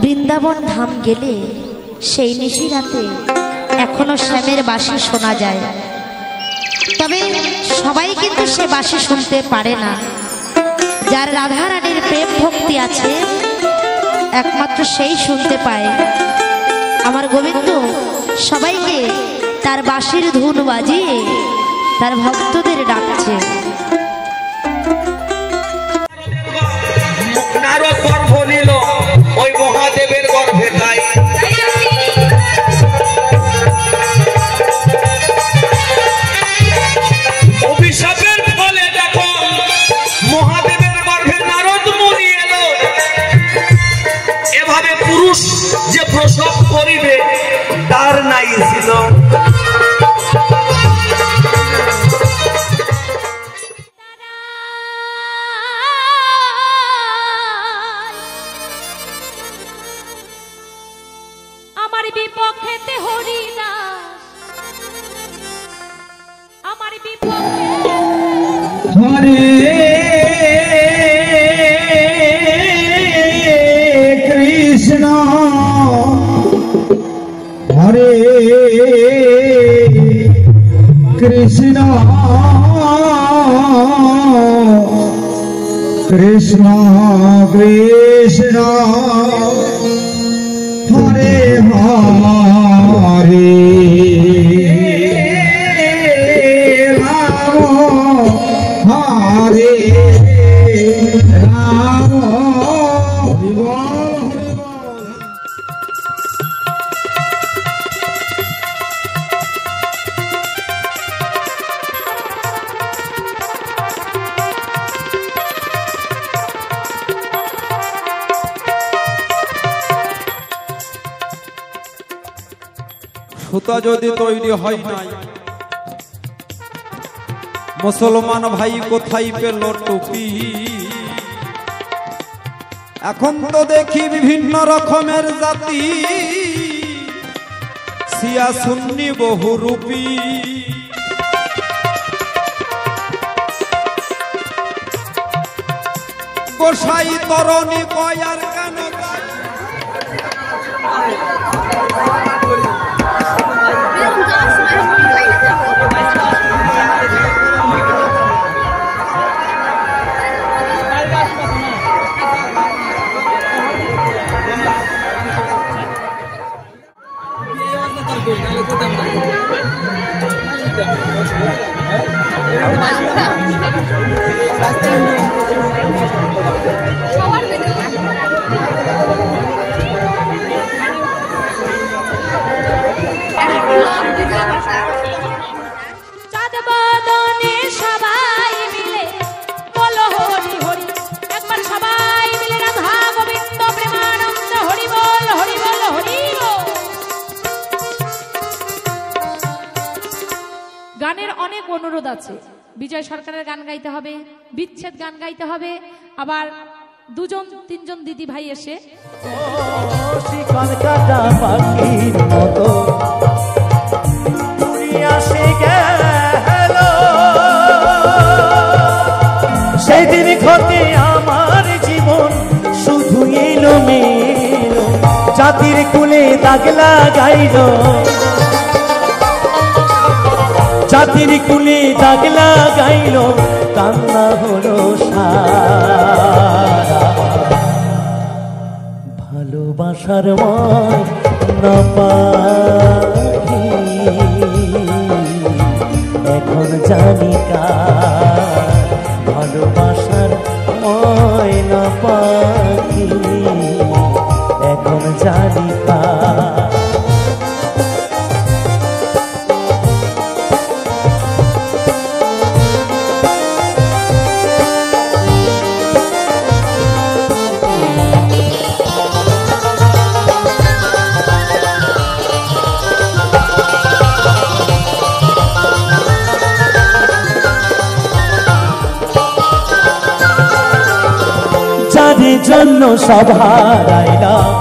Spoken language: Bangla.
বৃন্দাবন ধাম গেলে সেই নিশি রাতে এখনো শ্যামের বাঁশি শোনা যায়, তবে সবাই কিন্তু সে বাঁশি শুনতে পারে না। যার রাধা রানীর প্রেম ভক্তি আছে একমাত্র সেই শুনতে পায়। আমার গোবিন্দ সবাইকে তার বাঁশির ধুন বাজিয়ে তার ভক্তদের ডাকছে। নারদ গর্ভ নিল ওই মহাদেবের গর্ভে, তাই অভিশাপের ফলে দেখো মহাদেবের গর্ভে নারদ মুনি এলো। এভাবে পুরুষ যে প্রসব করিবে তার নাই ছিল। আমার বিপক্ষেতে হরিদাস, আমার বিপক্ষে হরে কৃষ্ণ হরে কৃষ্ণ কৃষ্ণ কৃষ্ণ হরে হরে রাম হরে রাম। সুতা যদি তৈরি হয় নাই, মুসলমান ভাই কোথায় পেল টুপি? এখন তো দেখি বিভিন্ন রকমের জাতি, শিয়া সুন্নি বহুরূপী। গোসাই তরণী কয়ার গান গায়, চাঁদ বদনে সবাই মিলে বলো হরি হরি, একবার সবাই মিলে রাধা গোবিন্দ প্রেমানন্দ হরি বল হরি বল হরি বল। গানের অনেক অনুরোধ আছে। বিজয় সরকারের গান গাইতে হবে, বিচ্ছেদ গান গাইতে হবে, আবার দুজন তিনজন দিদি ভাই এসে শিকল কাটা পাখির মতো উড়িয়া সে গেল, সেদিন হতে আমার জীবন শুধু এলোমেলো, জাতির কুলে দাগ লাগাইল, জাতির কুলে দাগ লাগাইল, কান্না হলো সারা। ভালোবাসার ময়না পাখি এখন জানি কার, ভালোবাসার ময়না পাখি এখন জানি কার। জন্য সব হারাইলাম,